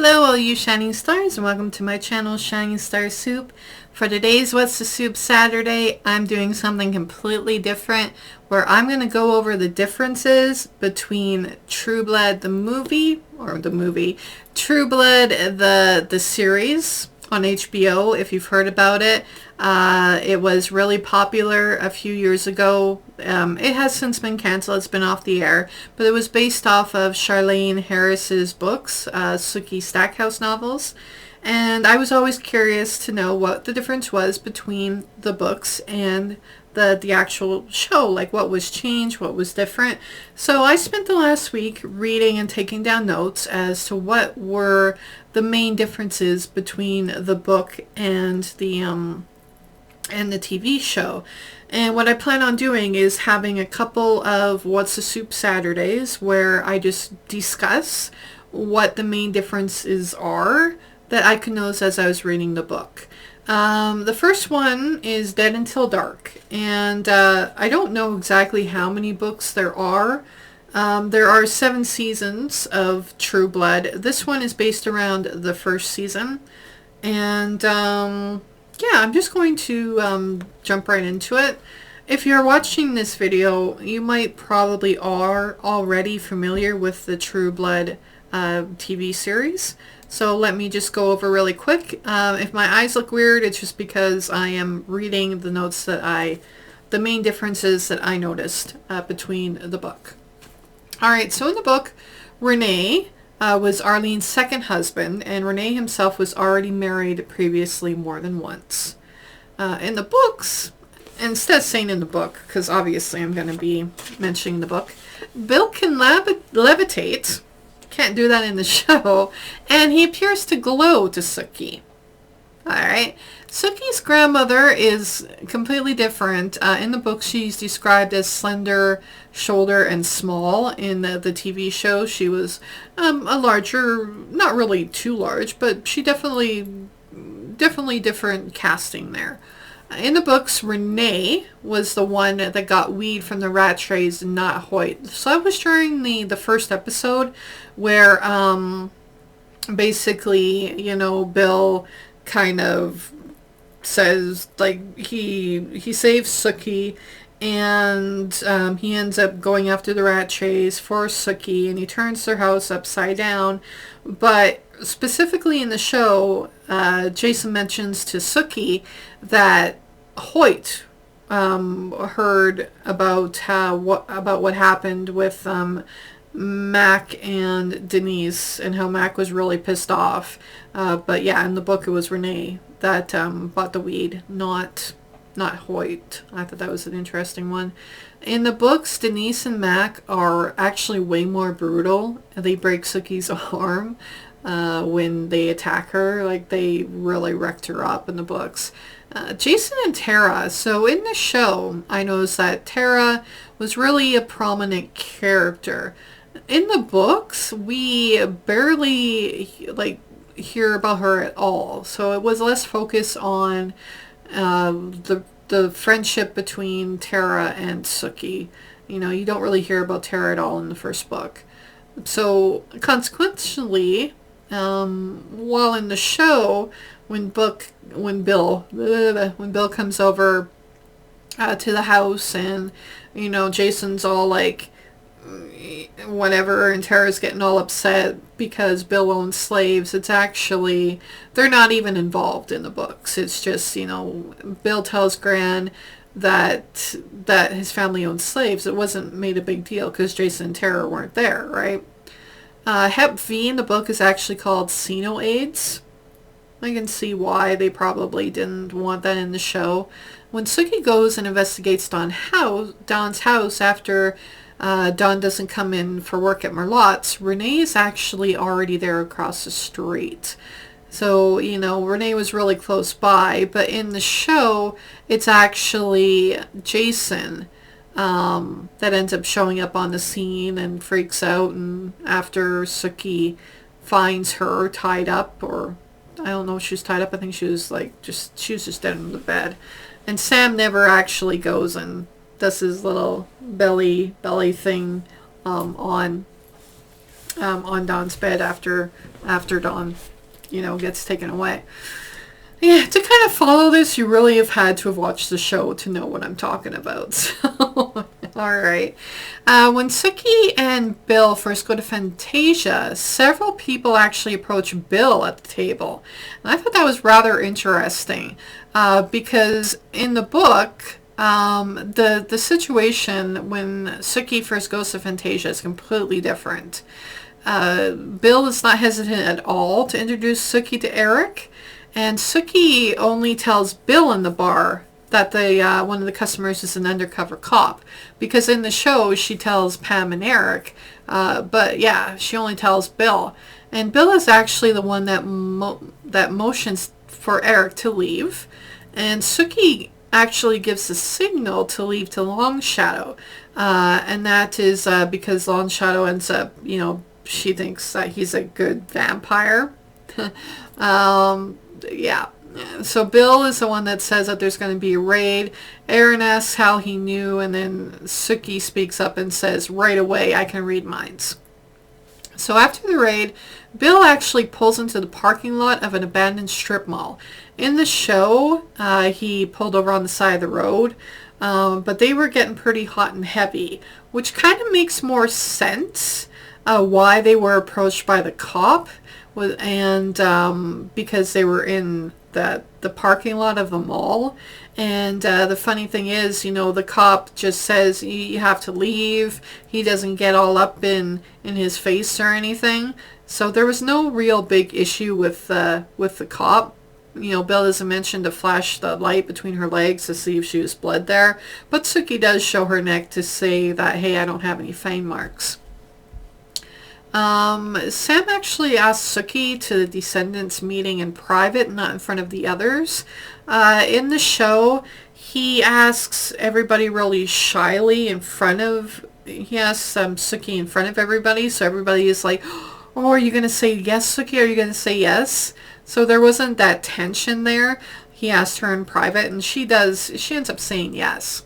Hello all you shining stars and welcome to my channel Shining Star Soup. For today's What's the Soup Saturday, I'm doing something completely different where I'm going to go over the differences between True Blood the movie, True Blood the series on HBO, if you've heard about it. It was really popular a few years ago. It has since been canceled. It's been off the air. But it was based off of Charlaine Harris's books, Sookie Stackhouse novels. And I was always curious to know what the difference was between the books and the actual show, like what was changed, what was different. So I spent the last week reading and taking down notes as to what were the main differences between the book and the TV show. And what I plan on doing is having a couple of What's the Soup Saturdays where I just discuss what the main differences are that I could notice as I was reading the book. The first one is Dead Until Dark, and I don't know exactly how many books there are. There are 7 seasons of True Blood. This one is based around the first season, and yeah, I'm just going to jump right into it. If you're watching this video, you might probably are already familiar with the True Blood TV series. So let me just go over really quick. If my eyes look weird, it's just because I am reading the notes that the main differences that I noticed between the book. Alright, so in the book, Renee was Arlene's second husband, and Renee himself was already married previously more than once. In the books, instead of saying in the book, because obviously I'm going to be mentioning the book, Bill can levitate. Can't do that in the show, and he appears to glow to Sookie. Alright, Sookie's grandmother is completely different. In the book, she's described as slender, shoulder, and small. In the TV show, she was a larger, not really too large, but she definitely different casting there. In the books, Renee was the one that got weed from the rat trays and not Hoyt. So that was during the first episode where basically, you know, Bill kind of says, like, he saves Sookie, and he ends up going after the rat trays for Sookie, and he turns their house upside down. But specifically in the show, Jason mentions to Sookie that Hoyt heard about what happened with Mac and Denise, and how Mac was really pissed off. But yeah, in the book it was Renee that bought the weed, not Hoyt. I thought that was an interesting one. In the books, Denise and Mac are actually way more brutal. They break Sookie's arm when they attack her. Like, they really wrecked her up in the books. Jason and Tara. So in the show, I noticed that Tara was really a prominent character. In the books, we barely hear about her at all. So it was less focus on the friendship between Tara and Sookie. You know, you don't really hear about Tara at all in the first book. So consequently, while in the show, when Bill comes over to the house, and you know, Jason's all like whatever, and Tara's getting all upset because Bill owns slaves, it's actually, they're not even involved in the books. It's just, you know, Bill tells Gran that his family owns slaves. It wasn't made a big deal because Jason and Tara weren't there, right? Hep V in the book is actually called Sino-AIDS. I can see why they probably didn't want that in the show. When Sookie goes and investigates Don's house after Don doesn't come in for work at Merlotte's, Renee is actually already there across the street. So, you know, Renee was really close by, but in the show, it's actually Jason that ends up showing up on the scene and freaks out, and after Sookie finds her tied up, or I don't know if she was tied up, I think she was just dead in the bed. And Sam never actually goes and does his little belly thing on on Dawn's bed after Dawn, gets taken away. Yeah, to kind of follow this, you really have had to have watched the show to know what I'm talking about. So, all right. When Sookie and Bill first go to Fantasia, several people actually approach Bill at the table. And I thought that was rather interesting because in the book, the situation when Sookie first goes to Fantasia is completely different. Bill is not hesitant at all to introduce Sookie to Eric. And Sookie only tells Bill in the bar that one of the customers is an undercover cop. Because in the show, she tells Pam and Eric. But yeah, she only tells Bill. And Bill is actually the one that motions for Eric to leave. And Sookie actually gives the signal to leave to Long Shadow. And that is because Long Shadow ends up, she thinks that he's a good vampire. Yeah. So Bill is the one that says that there's going to be a raid. Aaron asks how he knew, and then Sookie speaks up and says, right away, I can read minds. So after the raid, Bill actually pulls into the parking lot of an abandoned strip mall. In the show, he pulled over on the side of the road, but they were getting pretty hot and heavy, which kind of makes more sense why they were approached by the cop. And because they were in the parking lot of the mall. And the funny thing is, the cop just says you have to leave. He doesn't get all up in his face or anything. So there was no real big issue with the cop. Bill doesn't mention to flash the light between her legs to see if she was blood there. But Sookie does show her neck to say that, hey, I don't have any fang marks. Sam actually asked Sookie to the Descendants meeting in private, not in front of the others. In the show, he asks everybody really shyly he asks Sookie in front of everybody, so everybody is like, oh, are you going to say yes, Sookie? Are you going to say yes? So there wasn't that tension there. He asked her in private, and she ends up saying yes.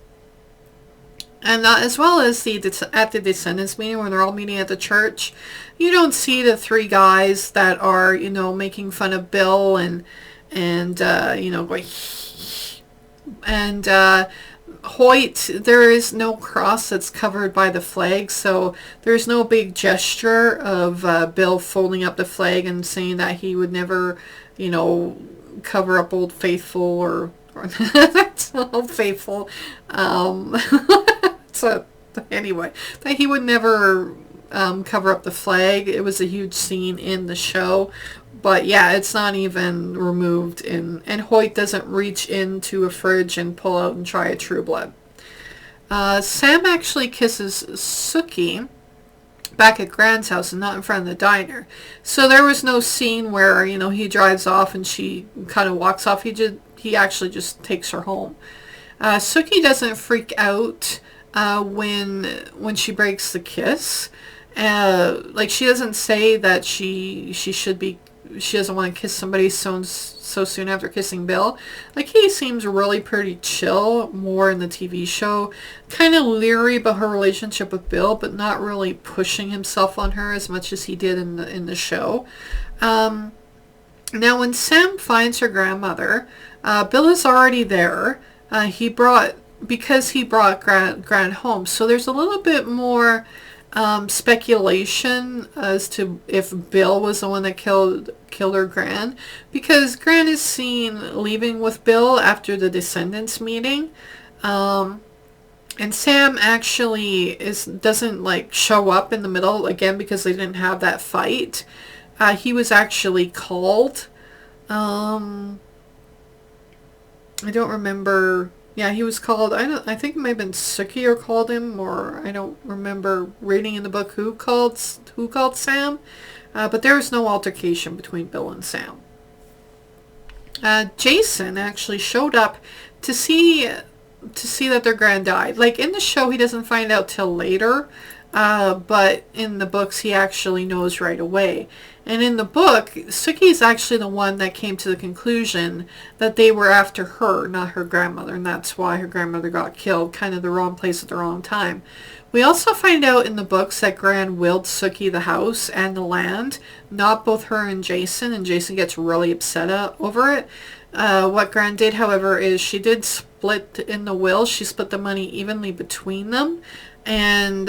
And as well as at the Descendants meeting, when they're all meeting at the church, you don't see the three guys that are, making fun of Bill and going, and Hoyt, there is no cross that's covered by the flag, so there's no big gesture of Bill folding up the flag and saying that he would never, cover up Old Faithful or that's Old Faithful. So anyway, that he would never cover up the flag. It was a huge scene in the show, but yeah, it's not even removed and Hoyt doesn't reach into a fridge and pull out and try a True Blood. Sam actually kisses Sookie back at Grant's house and not in front of the diner. So there was no scene where, he drives off and she kind of walks off. He actually just takes her home. Sookie doesn't freak out when she breaks the kiss. She doesn't say that she doesn't want to kiss somebody so soon after kissing Bill. He seems really pretty chill, more in the TV show, kind of leery about her relationship with Bill, but not really pushing himself on her as much as he did in the show. Now when Sam finds her grandmother, Bill is already there. Because he brought Grant home. So there's a little bit more speculation as to if Bill was the one that killed her Gran, because Gran is seen leaving with Bill after the Descendants meeting, and Sam actually doesn't show up in the middle again because they didn't have that fight. He was actually called. I don't remember. Yeah, he was called. I think it might have been Sookie who called him, or I don't remember reading in the book who called Sam. But there was no altercation between Bill and Sam. Jason actually showed up to see that their Gran died. In the show, he doesn't find out till later, but in the books, he actually knows right away. And in the book, Sookie is actually the one that came to the conclusion that they were after her, not her grandmother, and that's why her grandmother got killed, kind of the wrong place at the wrong time. We also find out in the books that Gran willed Sookie the house and the land, not both her and Jason gets really upset over it. What Gran did, however, is she did split in the will. She split the money evenly between them, and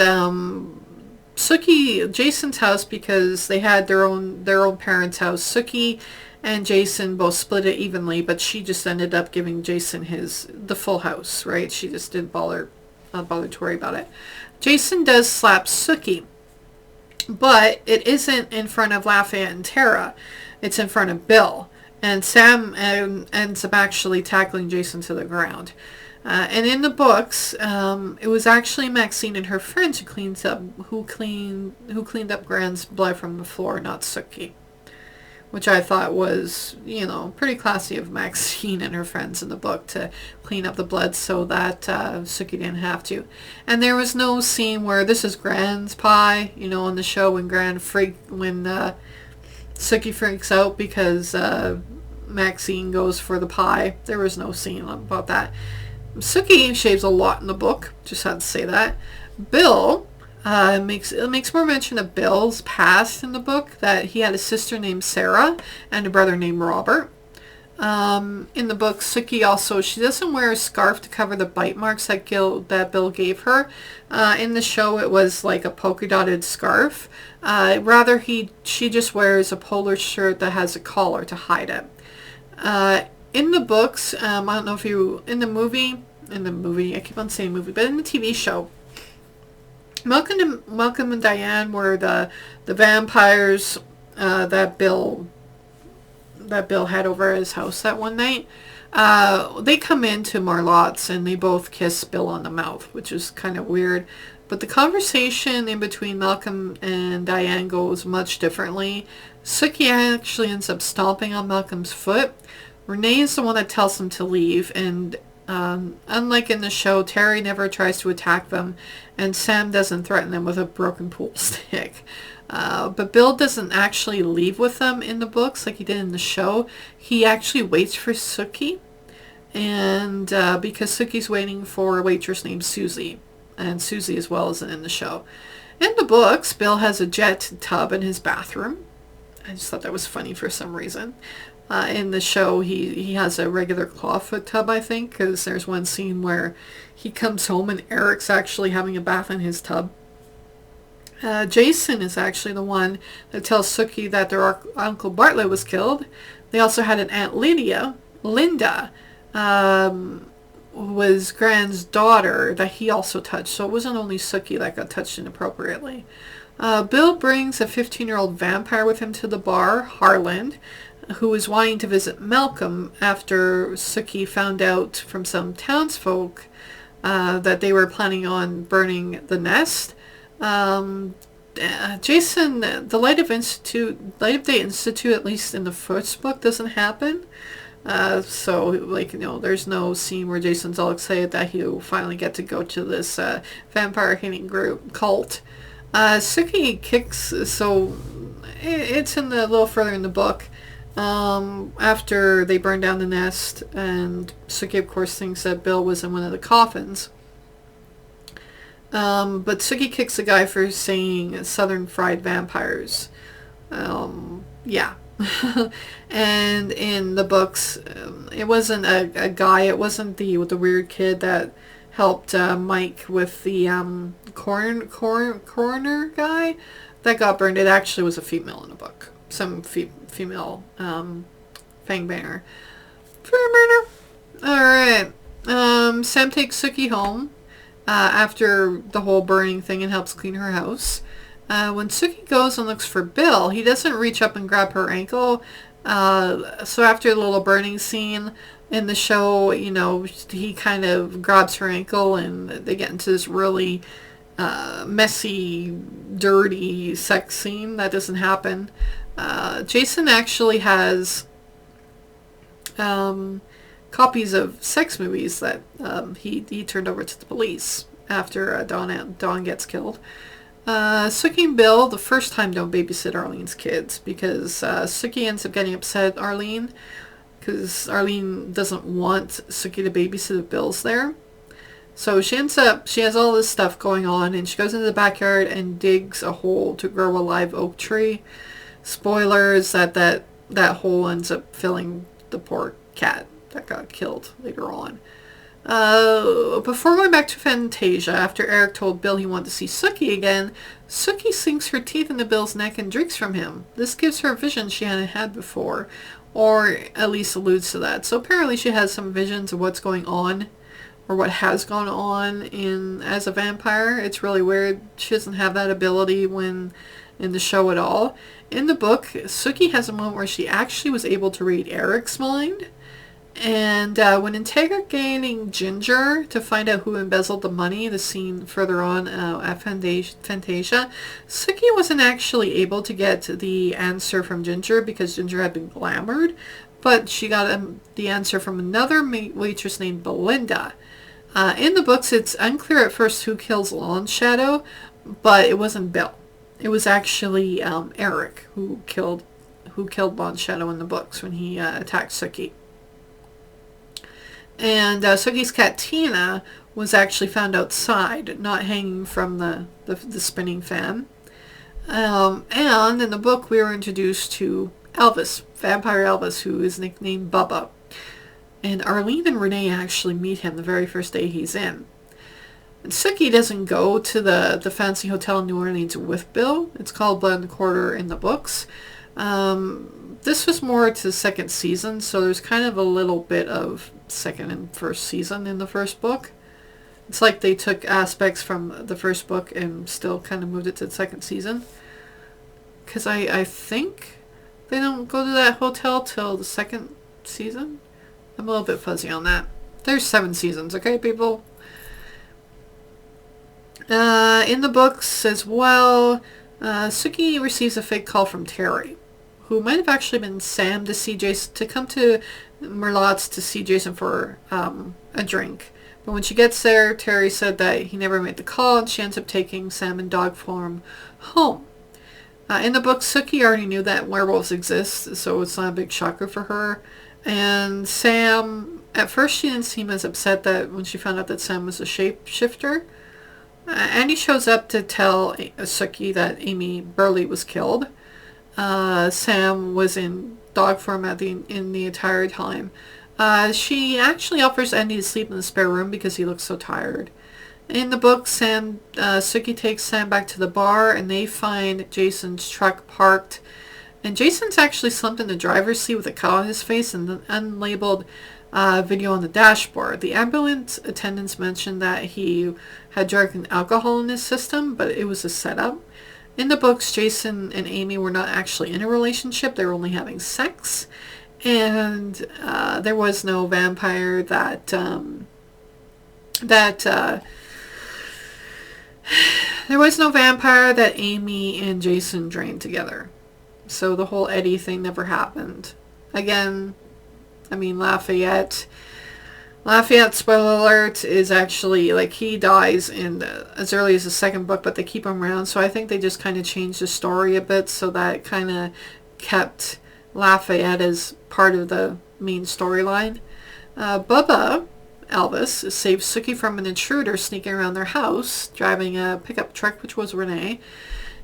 Sookie, Jason's house, because they had their own parents' house. Sookie and Jason both split it evenly, but she just ended up giving Jason the full house, right? She just didn't bother to worry about it. Jason does slap Sookie, but it isn't in front of Lafayette and Tara. It's in front of Bill, and Sam ends up actually tackling Jason to the ground. And in the books, it was actually Maxine and her friends who cleaned up Gran's blood from the floor, not Sookie, which I thought was, pretty classy of Maxine and her friends in the book to clean up the blood so that Sookie didn't have to. And there was no scene where this is Gran's pie, on the show when Sookie freaks out because Maxine goes for the pie. There was no scene about that. Sookie shaves a lot in the book, just had to say that. Bill makes more mention of Bill's past in the book, that he had a sister named Sarah and a brother named Robert. In the book, Sookie also, she doesn't wear a scarf to cover the bite marks that Bill gave her. In the show, it was like a polka dotted scarf. Rather, she just wears a polo shirt that has a collar to hide it. In the books, I don't know if in the movie, I keep on saying movie, but in the TV show, Malcolm and Diane were the vampires that Bill had over at his house that one night. They come into Marlotte's and they both kiss Bill on the mouth, which is kind of weird. But the conversation in between Malcolm and Diane goes much differently. Sookie actually ends up stomping on Malcolm's foot. Renee is the one that tells them to leave, and unlike in the show, Terry never tries to attack them, and Sam doesn't threaten them with a broken pool stick. But Bill doesn't actually leave with them in the books like he did in the show. He actually waits for Sookie, and because Sookie's waiting for a waitress named Susie, and Susie as well isn't in the show. In the books, Bill has a jet tub in his bathroom. I just thought that was funny for some reason. In the show, he has a regular clawfoot tub, I think, because there's one scene where he comes home and Eric's actually having a bath in his tub. Jason is actually the one that tells Sookie that their Uncle Bartlett was killed. They also had an Aunt Linda, was Gran's daughter, that he also touched. So it wasn't only Sookie that got touched inappropriately. Bill brings a 15-year-old vampire with him to the bar, Harland, who was wanting to visit Malcolm after Sookie found out from some townsfolk that they were planning on burning the nest. Jason, the Light of Day Institute, at least in the first book, doesn't happen. So, there's no scene where Jason's all excited that he'll finally get to go to this vampire-hating cult. Sookie kicks, so it's a little further in the book. After they burn down the nest, and Sookie, of course, thinks that Bill was in one of the coffins. But Sookie kicks a guy for saying southern fried vampires. Yeah. And in the books, it wasn't a guy, it wasn't the weird kid that helped Mike with the coroner guy that got burned. It actually was a female in the book. Some female fangbanger. Alright. Sam takes Sookie home after the whole burning thing and helps clean her house. When Sookie goes and looks for Bill, he doesn't reach up and grab her ankle. So after the little burning scene in the show, he kind of grabs her ankle and they get into this really messy, dirty sex scene. That doesn't happen. Jason actually has copies of sex movies that he turned over to the police after Dawn gets killed. Sookie and Bill, the first time, don't babysit Arlene's kids because Sookie ends up getting upset at Arlene because Arlene doesn't want Sookie to babysit if Bill's there. So she has all this stuff going on, and she goes into the backyard and digs a hole to grow a live oak tree. Spoilers, that hole ends up filling the poor cat that got killed later on. Before going back to Fantasia, after Eric told Bill he wanted to see Sookie again, Sookie sinks her teeth into Bill's neck and drinks from him. This gives her a vision she hadn't had before, or at least alludes to that. So apparently she has some visions of what's going on, or what has gone on as a vampire. It's really weird. She doesn't have that ability in the show at all. In the book, Sookie has a moment where she actually was able to read Eric's mind. And when interrogating Ginger to find out who embezzled the money, the scene further on at Fantasia, Sookie wasn't actually able to get the answer from Ginger because Ginger had been glamored, but she got the answer from another waitress named Belinda. In the books, it's unclear at first who kills Lawn's shadow, but it wasn't Bill. It was actually Eric who killed Lawn's shadow in the books when he attacked Sookie. And Sookie's cat Tina was actually found outside, not hanging from the spinning fan. And in the book, we were introduced to Elvis, Vampire Elvis, who is nicknamed Bubba. And Arlene and Renee actually meet him the very first day he's in. And Sookie doesn't go to the fancy hotel in New Orleans with Bill. It's called Blood and the Quarter in the books. This was more to the second season, so there's kind of a little bit of second and first season in the first book. It's like they took aspects from the first book and still kind of moved it to the second season. Because I think they don't go to that hotel till the second season. I'm a little bit fuzzy on that. There's 7 seasons, okay, people? In the books as well, Sookie receives a fake call from Terry, who might have actually been Sam to see Jason, to come to Merlotte's to see Jason for a drink. But when she gets there, Terry said that he never made the call, and she ends up taking Sam in dog form home. In the book, Sookie already knew that werewolves exist, so it's not a big shocker for her. And Sam, at first she didn't seem as upset that when she found out that Sam was a shapeshifter. Andy shows up to tell Sookie that Amy Burley was killed. Sam was in dog form in the entire time. She actually offers Andy to sleep in the spare room because he looks so tired. In the book, Sookie takes Sam back to the bar, and they find Jason's truck parked. And Jason's actually slumped in the driver's seat with a cut on his face and an unlabeled video on the dashboard. The ambulance attendants mentioned that he had drug and alcohol in his system, but it was a setup. In the books, Jason and Amy were not actually in a relationship. They were only having sex. And there was no vampire that Amy and Jason drained together. So the whole Eddie thing never happened. Again, I mean, Lafayette, spoiler alert, is actually, like, he dies in as early as the second book, but they keep him around. So I think they just kind of changed the story a bit so that it kind of kept Lafayette as part of the main storyline. Bubba, Elvis, saves Sookie from an intruder sneaking around their house, driving a pickup truck, which was Renee.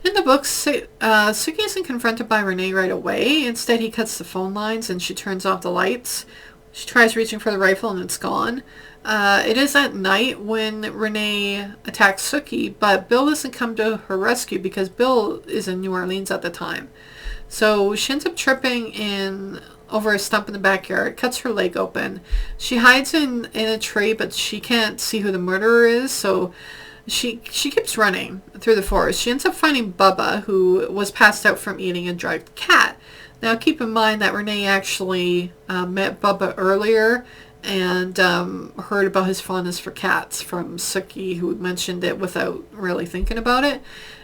In the books, Sookie isn't confronted by Renee right away. Instead, he cuts the phone lines and she turns off the lights. She tries reaching for the rifle and it's gone. It is at night when Renee attacks Sookie, but Bill doesn't come to her rescue because Bill is in New Orleans at the time. So she ends up tripping over a stump in the backyard, cuts her leg open. She hides in a tree, but she can't see who the murderer is, so she keeps running through the forest. She ends up finding Bubba, who was passed out from eating a drugged cat. Now keep in mind that Renee actually met Bubba earlier and heard about his fondness for cats from Sookie, who mentioned it without really thinking about it.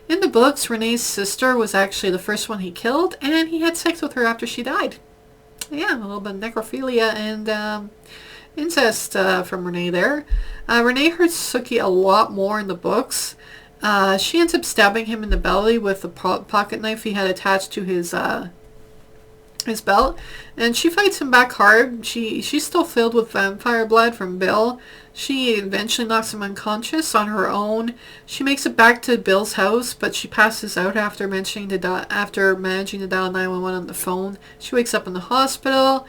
In the books, Renee's sister was actually the first one he killed, and he had sex with her after she died. Yeah, a little bit of necrophilia and incest from Renee there. Renee hurts Sookie a lot more in the books, She ends up stabbing him in the belly with the pocket knife he had attached to his belt, and she fights him back hard. She's still filled with vampire blood from Bill. She eventually knocks him unconscious on her own. She makes it back to Bill's house, but she passes out after managing to dial 911 on the phone. She wakes up in the hospital.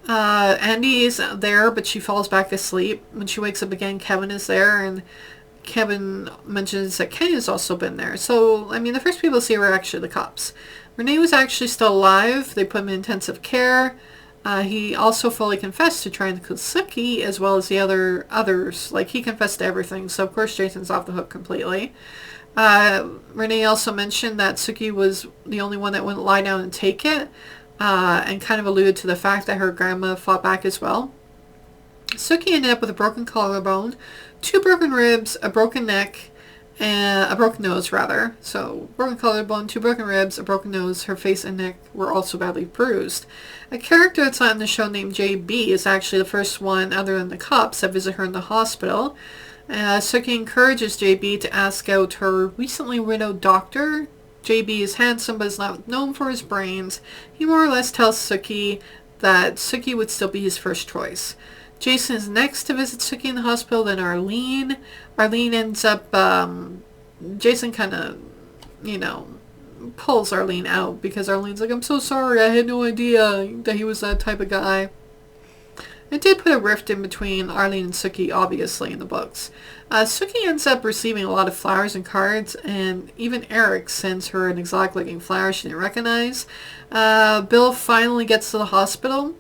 Andy is there, but she falls back asleep. When she wakes up again, Kevin is there, and Kevin mentions that Kenny has also been there. So, I mean, the first people to see her are actually the cops. Renee was actually still alive. They put him in intensive care. He also fully confessed to trying to kill Sookie, as well as the others. Like, he confessed to everything, so of course Jason's off the hook completely. Renee also mentioned that Sookie was the only one that wouldn't lie down and take it, and kind of alluded to the fact that her grandma fought back as well. Sookie ended up with a broken collarbone, 2 broken ribs, a broken neck, and a broken nose, rather. So, broken collarbone, 2 broken ribs, a broken nose. Her face and neck were also badly bruised. A character that's not in the show named JB is actually the first one, other than the cops, that visit her in the hospital. Sookie encourages JB to ask out her recently widowed doctor. JB is handsome, but is not known for his brains. He more or less tells Sookie that Sookie would still be his first choice. Jason is next to visit Sookie in the hospital, then Arlene. Arlene ends up, Jason kind of, pulls Arlene out because Arlene's like, I'm so sorry, I had no idea that he was that type of guy. It did put a rift in between Arlene and Sookie, obviously, in the books. Sookie ends up receiving a lot of flowers and cards, and even Eric sends her an exotic-looking flower she didn't recognize. Bill finally gets to the hospital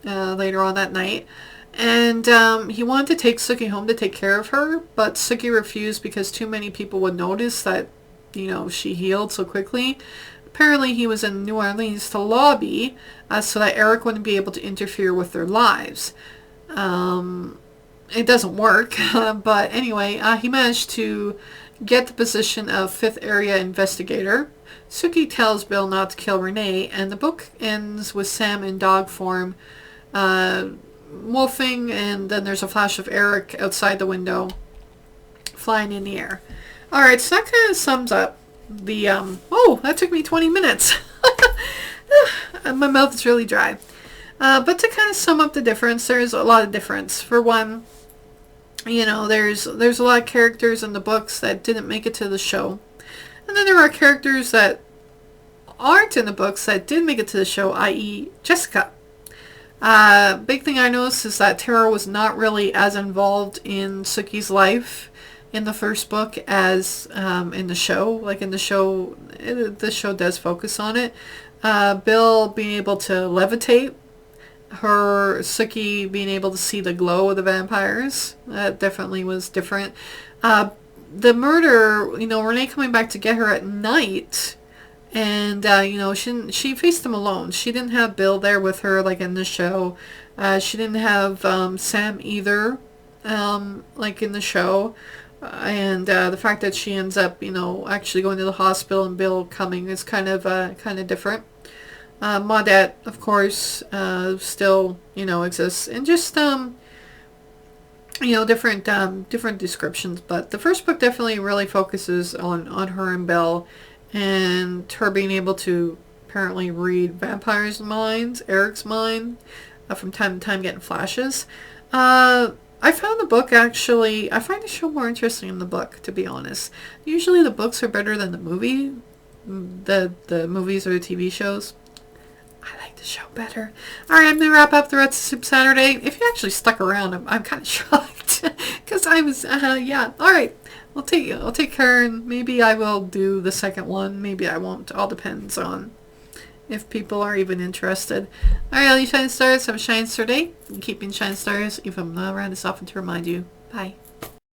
later on that night. And he wanted to take Sookie home to take care of her, but Sookie refused because too many people would notice that, she healed so quickly. Apparently he was in New Orleans to lobby so that Eric wouldn't be able to interfere with their lives. It doesn't work, but anyway, he managed to get the position of 5th Area Investigator. Sookie tells Bill not to kill Renee, and the book ends with Sam in dog form, wolfing, and then there's a flash of Eric outside the window flying in the air. Alright, so that kind of sums up the, that took me 20 minutes. My mouth is really dry. But to kind of sum up the difference, there's a lot of difference. For one, there's a lot of characters in the books that didn't make it to the show. And then there are characters that aren't in the books that did make it to the show, i.e. Jessica. Big thing I noticed is that Tara was not really as involved in Sookie's life in the first book as in the show. Like in the show does focus on it. Bill being able to levitate, Sookie being able to see the glow of the vampires, that definitely was different. The murder, Renee coming back to get her at night. And, she faced him alone. She didn't have Bill there with her, like in the show. She didn't have Sam either, like in the show. And the fact that she ends up, actually going to the hospital and Bill coming is kind of different. Maudette, of course, still, exists. And just, different descriptions. But the first book definitely really focuses on her and Bill. And her being able to apparently read vampires' minds, Eric's mind, from time to time getting flashes. I found the book I find the show more interesting in the book, to be honest. Usually the books are better than the movie, the movies or the TV shows. I like the show better. Alright, I'm going to wrap up the rest of Soup Saturday. If you actually stuck around, I'm kind of shocked. Because I was, Alright. I'll take care, and maybe I will do the second one. Maybe I won't. All depends on if people are even interested. Alright, all you shine stars, have a shine star day. And keep being shine stars, even if I'm not around this often to remind you. Bye.